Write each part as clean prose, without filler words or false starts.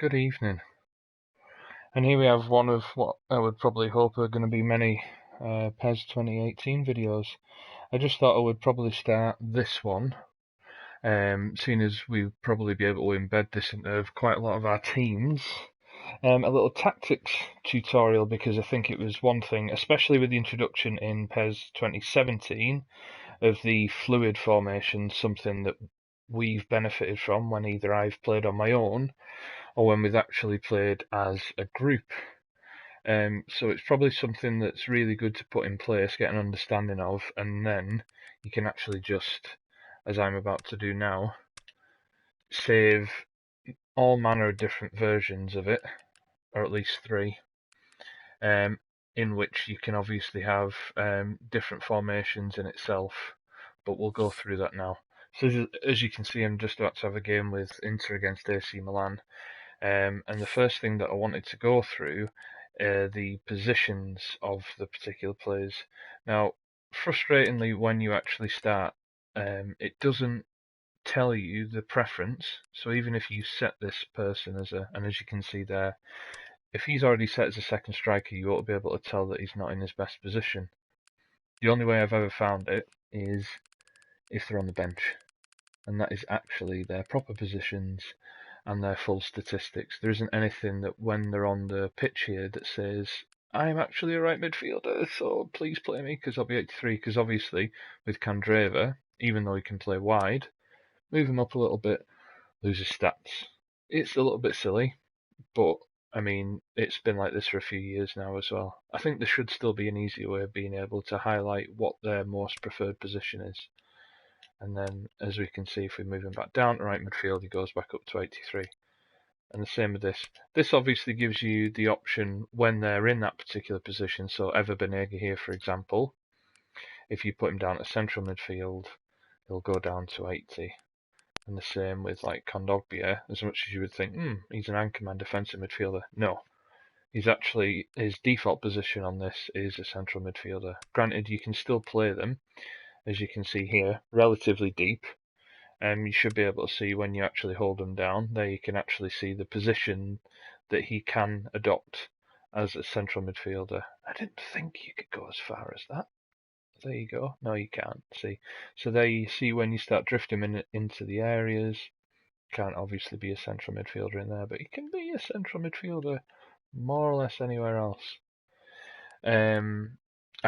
Good evening. And here we have one of what I would probably hope are going to be many PES 2018 videos. I just thought I would probably start this one, seeing as we'll probably be able to embed this into quite a lot of our teams. A little tactics tutorial, because I think it was one thing, especially with the introduction in PES 2017 of the fluid formation, something that we've benefited from when either I've played on my own or when we've actually played as a group. So it's probably something that's really good to put in place, get an understanding of, and then you can actually just, as I'm about to do now, save all manner of different versions of it, or at least three, um, in which you can obviously have different formations in itself, but we'll go through that now. So as you can see, I'm just about to have a game with Inter against AC Milan. And the first thing that I wanted to go through are the positions of the particular players. Now, frustratingly, when you actually start, it doesn't tell you the preference. So even if you set this person and as you can see there, if he's already set as a second striker, you ought to be able to tell that he's not in his best position. The only way I've ever found it is if they're on the bench, and that is actually their proper positions and their full statistics. There isn't anything that when they're on the pitch here that says, I'm actually a right midfielder, so please play me because I'll be 83. Because obviously, with Candreva, even though he can play wide, move him up a little bit, lose his stats. It's a little bit silly, but I mean, it's been like this for a few years now as well. I think there should still be an easier way of being able to highlight what their most preferred position is. And then, as we can see, if we move him back down to right midfield, he goes back up to 83. And the same with this. This obviously gives you the option when they're in that particular position. So Ever Banega here, for example, if you put him down to central midfield, he'll go down to 80. And the same with like Kondogbia, as much as you would think, he's an anchorman defensive midfielder. No, he's actually, his default position on this is a central midfielder. Granted, you can still play them, as you can see here, relatively deep. You should be able to see when you actually hold them down. There you can actually see the position that he can adopt as a central midfielder. I didn't think you could go as far as that. There you go. No, you can't. See. So there you see when you start drifting into the areas. Can't obviously be a central midfielder in there, but he can be a central midfielder more or less anywhere else.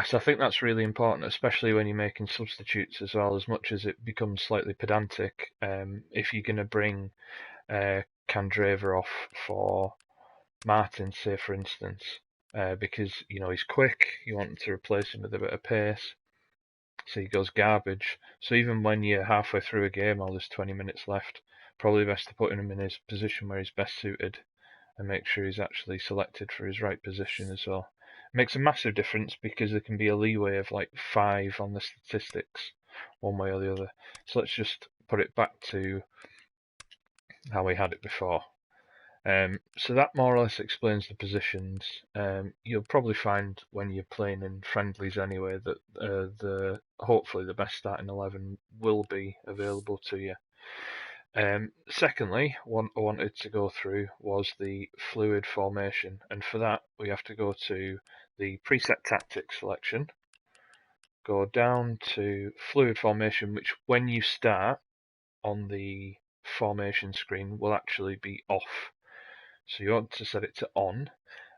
So I think that's really important, especially when you're making substitutes as well. As much as it becomes slightly pedantic, if you're going to bring Candreva off for Martin, say for instance, because he's quick, you want to replace him with a bit of pace, so he goes garbage. So even when you're halfway through a game or there's 20 minutes left, probably best to put him in his position where he's best suited and make sure he's actually selected for his right position as well. It makes a massive difference because there can be a leeway of like 5 on the statistics, one way or the other. So let's just put it back to how we had it before. So that more or less explains the positions. You'll probably find when you're playing in friendlies anyway that hopefully the best starting 11 will be available to you. Secondly, what I wanted to go through was the fluid formation, and for that we have to go to the preset tactics selection, go down to fluid formation, which when you start on the formation screen will actually be off. So you want to set it to on,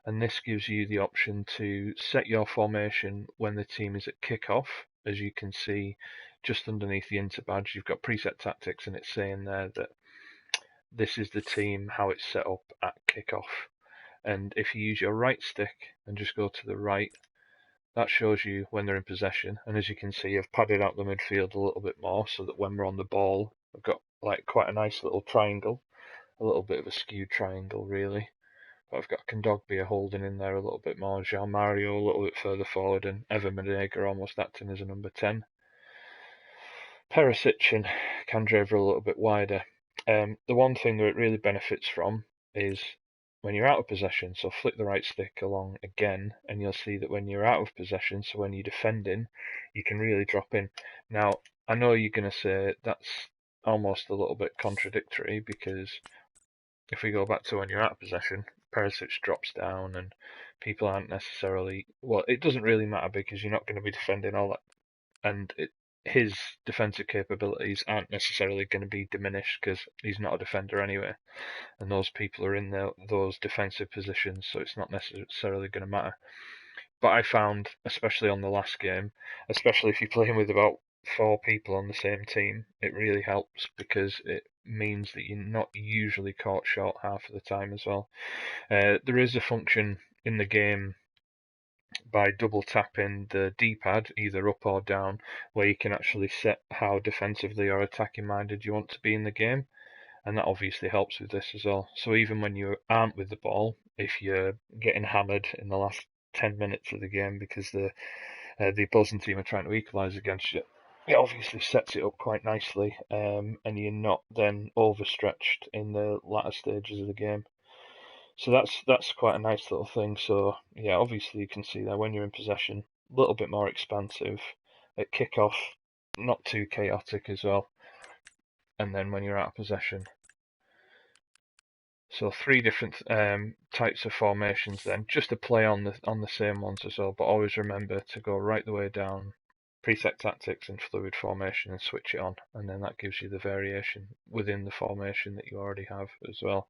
and this gives you the option to set your formation when the team is at kickoff. As you can see, just underneath the Inter badge, you've got preset tactics, and it's saying there that this is the team, how it's set up at kickoff. And if you use your right stick and just go to the right, that shows you when they're in possession. And as you can see, I've padded out the midfield a little bit more so that when we're on the ball, I've got like quite a nice little triangle, a little bit of a skewed triangle really. But I've got Kondogbia holding in there a little bit more, Jean Mario a little bit further forward, and Evan Manega almost acting as a number 10. Perisic and Candreva a little bit wider. The one thing that it really benefits from is when you're out of possession, so flick the right stick along again, and you'll see that when you're out of possession, so when you're defending, you can really drop in. Now, I know you're going to say that's almost a little bit contradictory because if we go back to when you're out of possession, Perisic drops down and people aren't necessarily, well, it doesn't really matter because you're not going to be defending all that, and his defensive capabilities aren't necessarily going to be diminished because he's not a defender anyway, and those people are in those defensive positions, so it's not necessarily going to matter. But I found, especially on the last game, especially if you're playing with about 4 people on the same team, it really helps because it means that you're not usually caught short half of the time as well. There is a function in the game by double tapping the D-pad, either up or down, where you can actually set how defensively or attacking minded you want to be in the game, and that obviously helps with this as well. So even when you aren't with the ball, if you're getting hammered in the last 10 minutes of the game because the opposing team are trying to equalise against you, it obviously sets it up quite nicely, and you're not then overstretched in the latter stages of the game. So that's quite a nice little thing. So yeah, obviously you can see there when you're in possession, a little bit more expansive. At kickoff, not too chaotic as well. And then when you're out of possession. So 3 different types of formations then, just to play on the same ones as well. But always remember to go right the way down, preset tactics and fluid formation, and switch it on, and then that gives you the variation within the formation that you already have as well.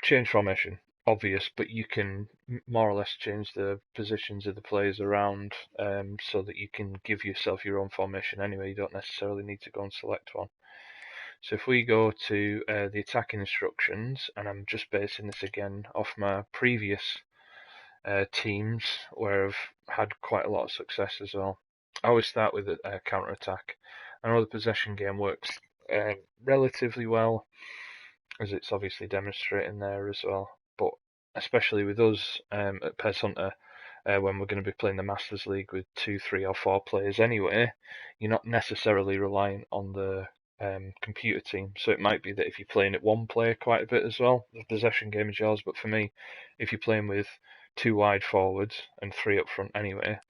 Change formation, obvious, but you can more or less change the positions of the players around so that you can give yourself your own formation anyway. You don't necessarily need to go and select one. So if we go to the attacking instructions, and I'm just basing this again off my previous teams where I've had quite a lot of success as well. I always start with a counter attack. I know the possession game works relatively well, as it's obviously demonstrating there as well. But especially with us at PES Hunter, when we're going to be playing the Masters League with 2, 3, or 4 players anyway, you're not necessarily relying on the computer team. So it might be that if you're playing at one player quite a bit as well, the possession game is yours. But for me, if you're playing with 2 wide forwards and 3 up front anyway,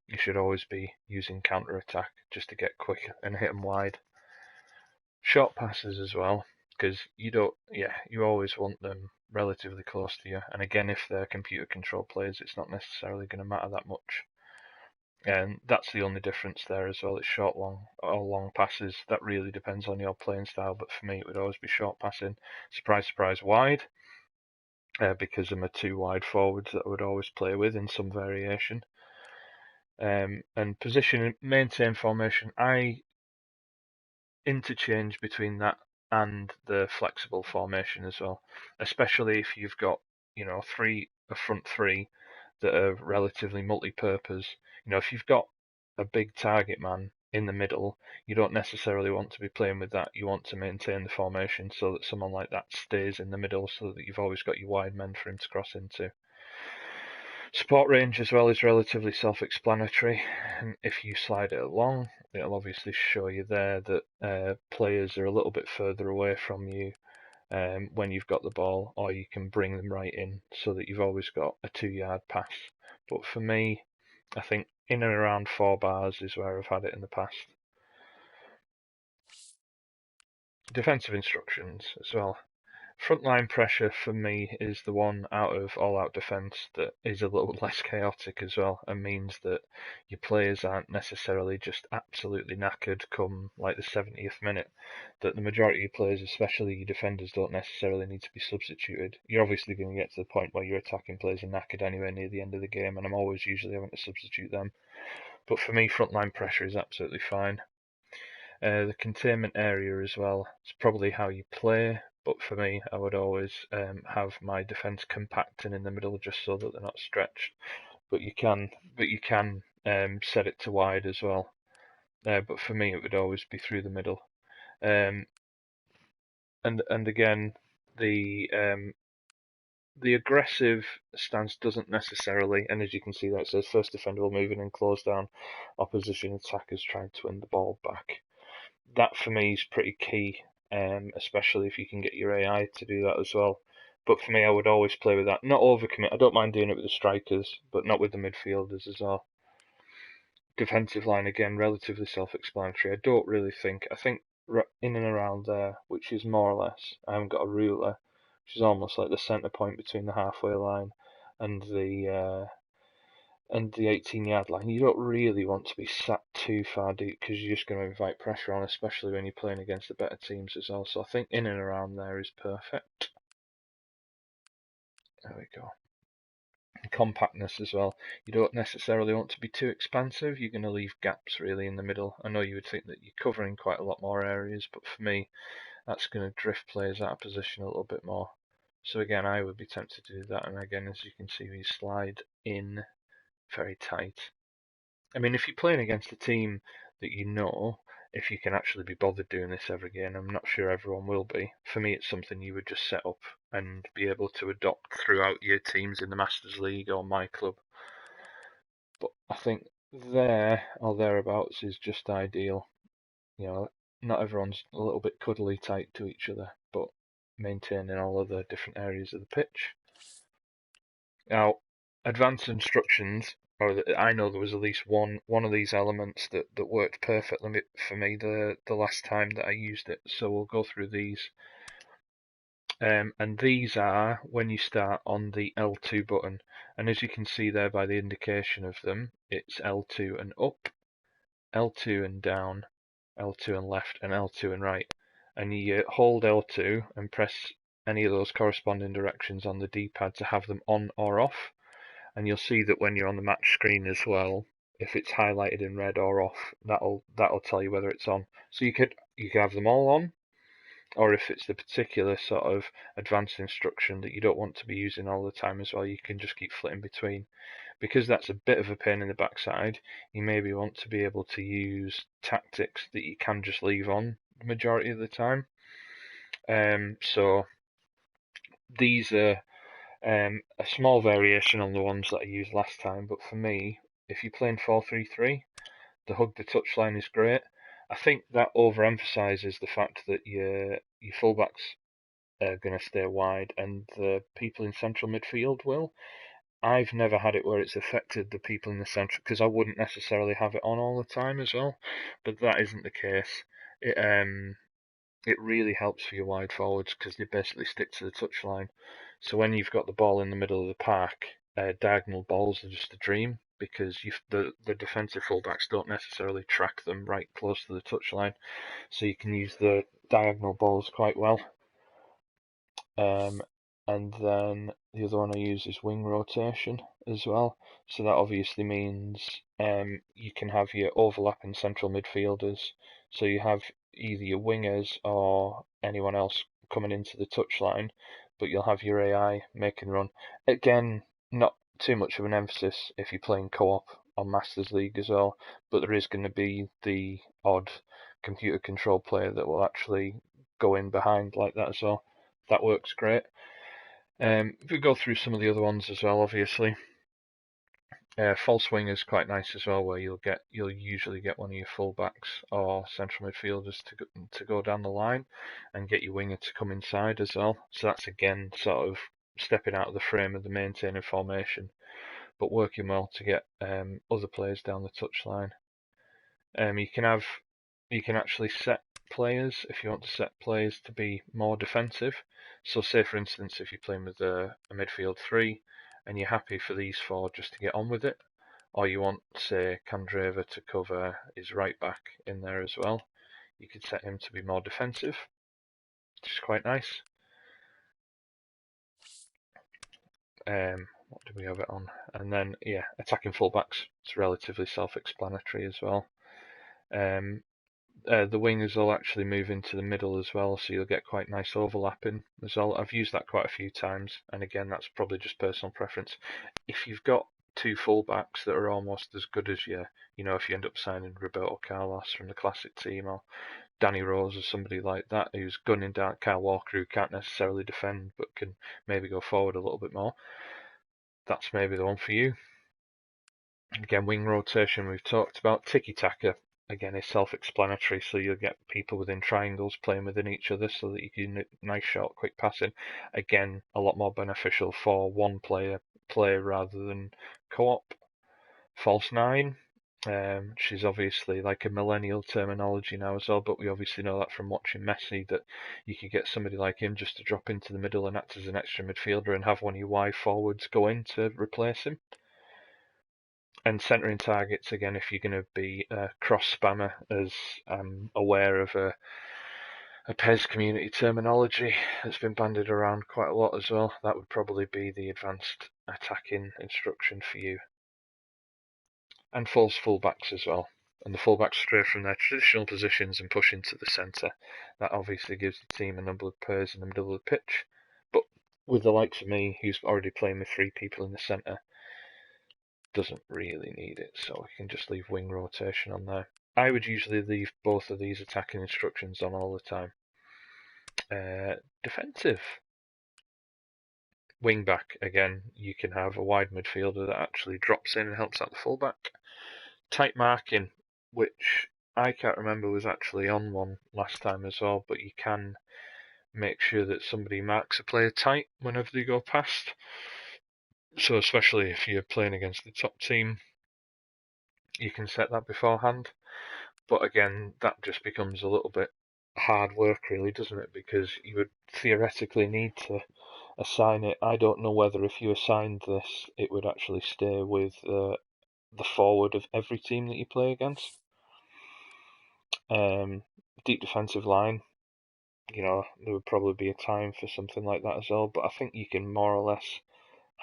you should always be using counter attack just to get quick and hit them wide. Short passes as well, because you always want them relatively close to you. And again, if they're computer controlled players, it's not necessarily going to matter that much. And that's the only difference there as well. It's short, long, or long passes. That really depends on your playing style. But for me, it would always be short passing. Surprise, surprise, wide. Because I'm a 2 wide forwards that I would always play with in some variation. And position, maintain formation. I interchange between that and the flexible formation as well, especially if you've got a front 3 that are relatively multi-purpose. If you've got a big target man in the middle, you don't necessarily want to be playing with that. You want to maintain the formation so that someone like that stays in the middle, so that you've always got your wide men for him to cross into. Support range as well is relatively self-explanatory, and if you slide it along, it'll obviously show you there that players are a little bit further away from you when you've got the ball, or you can bring them right in so that you've always got a 2-yard pass. But for me, I think in and around 4 bars is where I've had it in the past. Defensive instructions as well. Frontline pressure for me is the one out of all-out defence that is a little less chaotic as well, and means that your players aren't necessarily just absolutely knackered come like the 70th minute. That the majority of your players, especially your defenders, don't necessarily need to be substituted. You're obviously going to get to the point where your attacking players are knackered anyway near the end of the game, and I'm always usually having to substitute them. But for me, frontline pressure is absolutely fine. The containment area as well. It's probably how you play, but for me, I would always have my defence compacting in the middle just so that they're not stretched. But you can set it to wide as well. But for me, it would always be through the middle. And again, the aggressive stance doesn't necessarily, and as you can see there, it says first defender will move in and close down opposition attackers trying to win the ball back. That for me is pretty key, especially if you can get your AI to do that as well. But for me, I would always play with that. Not overcommit. I don't mind doing it with the strikers, but not with the midfielders as well. Defensive line again, relatively self-explanatory. I think in and around there, which is more or less, I haven't got a ruler, which is almost like the centre point between the halfway line and the 18-yard line. You don't really want to be sat too far deep because you're just going to invite pressure on, especially when you're playing against the better teams as well. So I think in and around there is perfect. There we go. Compactness as well. You don't necessarily want to be too expansive. You're going to leave gaps really in the middle. I know you would think that you're covering quite a lot more areas, but for me, that's going to drift players out of position a little bit more. So again, I would be tempted to do that. And again, as you can see, we slide in very tight. I mean, if you're playing against a team that you know, if you can actually be bothered doing this every game, I'm not sure everyone will be. For me, it's something you would just set up and be able to adopt throughout your teams in the Masters League or my club. But I think there or thereabouts is just ideal. You know, not everyone's a little bit cuddly tight to each other, but maintaining all of the different areas of the pitch. Now, advanced instructions, I know there was at least one of these elements that worked perfectly for me the last time that I used it. So we'll go through these. And these are when you start on the L2 button. And as you can see there by the indication of them, it's L2 and up, L2 and down, L2 and left, and L2 and right. And you hold L2 and press any of those corresponding directions on the D-pad to have them on or off. And you'll see that when you're on the match screen as well, if it's highlighted in red or off, that'll tell you whether it's on. So you could have them all on, or if it's the particular sort of advanced instruction that you don't want to be using all the time as well, you can just keep flitting between. Because that's a bit of a pain in the backside, you maybe want to be able to use tactics that you can just leave on the majority of the time. So these are a small variation on the ones that I used last time, but for me, if you're playing 4-3-3, the hug the touchline is great. I think that overemphasises the fact that your fullbacks are going to stay wide and the people in central midfield will. I've never had it where it's affected the people in the central because I wouldn't necessarily have it on all the time as well, but that isn't the case. It really helps for your wide forwards because they basically stick to the touchline. So when you've got the ball in the middle of the park, diagonal balls are just a dream because the defensive fullbacks don't necessarily track them right close to the touchline. So you can use the diagonal balls quite well. And then the other one I use is wing rotation as well. So that obviously means you can have your overlapping central midfielders. So you have either your wingers or anyone else coming into the touchline, but you'll have your AI make and run. Again, not too much of an emphasis if you're playing co-op on Masters League as well, but there is going to be the odd computer control player that will actually go in behind like that as well. That works great. If we go through some of the other ones as well, obviously, false wing is quite nice as well, where you'll usually get one of your fullbacks or central midfielders to go down the line, and get your winger to come inside as well. So that's again sort of stepping out of the frame of the maintaining formation, but working well to get other players down the touchline. You can actually set players if you want to set players to be more defensive. So say for instance if you're playing with a midfield three and you're happy for these four just to get on with it, or you want say Candreva to cover his right back in there as well, you could set him to be more defensive, which is quite nice. What do we have it on? And then yeah, attacking fullbacks, it's relatively self-explanatory as well. The wingers will actually move into the middle as well, so you'll get quite nice overlapping as well. I've used that quite a few times, and again, that's probably just personal preference. If you've got two fullbacks that are almost as good as you, if you end up signing Roberto Carlos from the classic team, or Danny Rose or somebody like that who's gunning down Kyle Walker who can't necessarily defend but can maybe go forward a little bit more, that's maybe the one for you. Again, wing rotation we've talked about. Tiki-taka, again, is self-explanatory, so you'll get people within triangles playing within each other so that you can nice short quick passing. Again, a lot more beneficial for one player play rather than co-op. False nine, which is obviously like a millennial terminology now as well, but we obviously know that from watching Messi that you could get somebody like him just to drop into the middle and act as an extra midfielder and have one of your wide forwards go in to replace him. And centering targets, again, if you're going to be a cross spammer, as I'm aware of a PES community terminology that's been bandied around quite a lot as well, that would probably be the advanced attacking instruction for you. And false fullbacks as well. And the fullbacks stray from their traditional positions and push into the centre. That obviously gives the team a number of players in the middle of the pitch. But with the likes of me, who's already playing with 3 people in the centre, doesn't really need it, so we can just leave wing rotation on there. I would usually leave both of these attacking instructions on all the time. Defensive. Wing back, again, you can have a wide midfielder that actually drops in and helps out the fullback. Tight marking, which I can't remember was actually on one last time as well, but you can make sure that somebody marks a player tight whenever they go past. So especially if you're playing against the top team, you can set that beforehand. But again, that just becomes a little bit hard work, really, doesn't it? Because you would theoretically need to assign it. I don't know whether if you assigned this, it would actually stay with the forward of every team that you play against. Deep defensive line, there would probably be a time for something like that as well. But I think you can more or less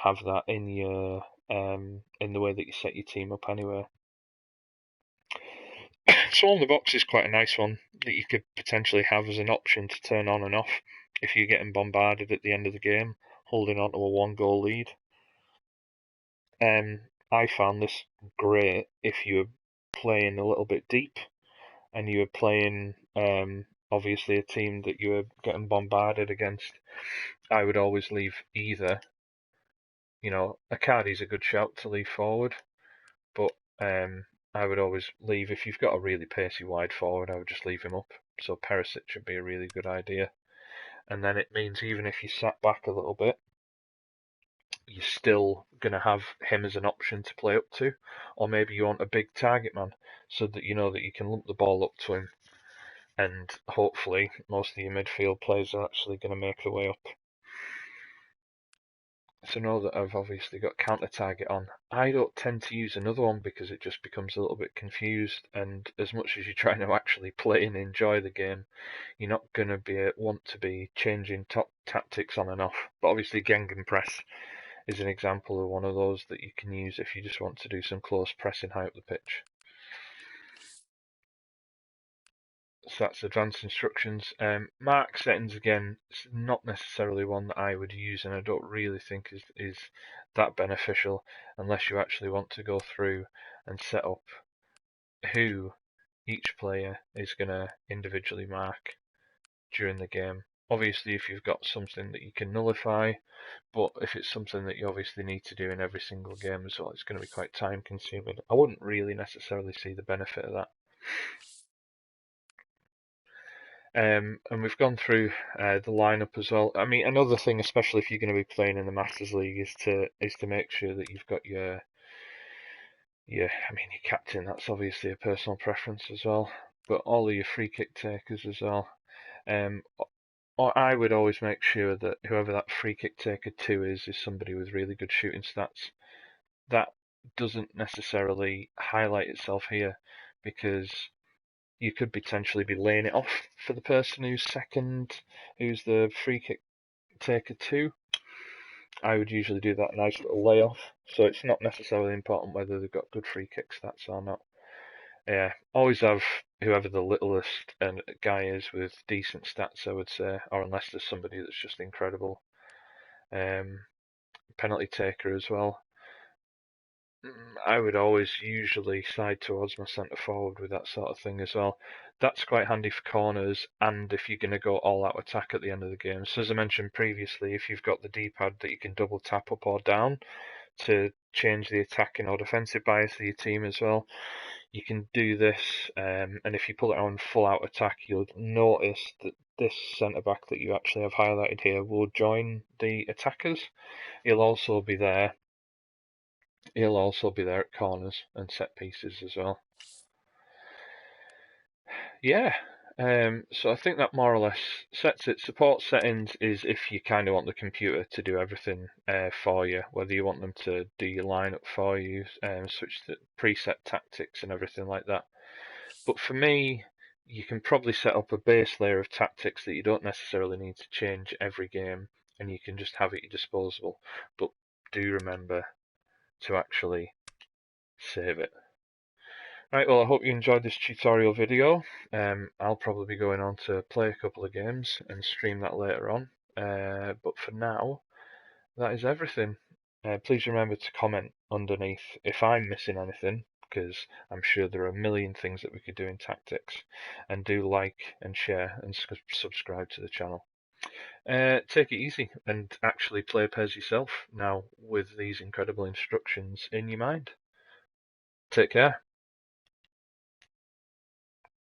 have that in your in the way that you set your team up anyway. So on the box is quite a nice one that you could potentially have as an option to turn on and off if you're getting bombarded at the end of the game, holding on to a 1-goal lead. I found this great if you were playing a little bit deep and you were playing obviously a team that you were getting bombarded against. I would always leave either. Icardi's a good shout to leave forward, but I would always leave, if you've got a really pacey wide forward, I would just leave him up. So Perisic would be a really good idea. And then it means even if you sat back a little bit, you're still going to have him as an option to play up to. Or maybe you want a big target man so that you know that you can lump the ball up to him. And hopefully most of your midfield players are actually going to make their way up. So now that I've obviously got counter target on, I don't tend to use another one because it just becomes a little bit confused. And as much as you're trying to actually play and enjoy the game, you're not going to want to be changing top tactics on and off. But obviously, Gegenpress is an example of one of those that you can use if you just want to do some close pressing high up the pitch. So that's advanced instructions. Mark settings, again, it's not necessarily one that I would use, and I don't really think is that beneficial unless you actually want to go through and set up who each player is going to individually mark during the game. Obviously, if you've got something that you can nullify, but if it's something that you obviously need to do in every single game as well, it's going to be quite time consuming. I wouldn't really necessarily see the benefit of that. And we've gone through the lineup as well. I mean, another thing, especially if you're going to be playing in the Masters League, is to make sure that you've got your your captain. That's obviously a personal preference as well, but all of your free kick takers as well. Um, or I would always make sure that whoever that free kick taker 2 is somebody with really good shooting stats. That doesn't necessarily highlight itself here because you could potentially be laying it off for the person who's who's the free kick taker 2. I would usually do that nice little layoff, so it's not necessarily important whether they've got good free kick stats or not. Yeah, always have whoever the littlest guy is with decent stats, I would say, or unless there's somebody that's just incredible. Penalty taker as well. I would always usually side towards my centre forward with that sort of thing as well. That's quite handy for corners and if you're going to go all out attack at the end of the game. So as I mentioned previously, if you've got the D-pad that you can double tap up or down to change the attacking or defensive bias of your team as well, you can do this. And if you pull it on full out attack, you'll notice that this centre back that you actually have highlighted here will join the attackers. He'll also be there He'll also be there at corners and set pieces as well. Yeah, so I think that more or less sets it. Support settings is if you kind of want the computer to do everything for you, whether you want them to do your lineup for you, switch the preset tactics and everything like that. But for me, you can probably set up a base layer of tactics that you don't necessarily need to change every game, and you can just have at your disposal. But do remember to actually save it. Right, well, I hope you enjoyed this tutorial video. I'll probably be going on to play a couple of games and stream that later on. But for now, that is everything. Please remember to comment underneath if I'm missing anything, because I'm sure there are a million things that we could do in tactics. And do like and share and subscribe to the channel. Take it easy and actually play PES yourself now with these incredible instructions in your mind. Take care.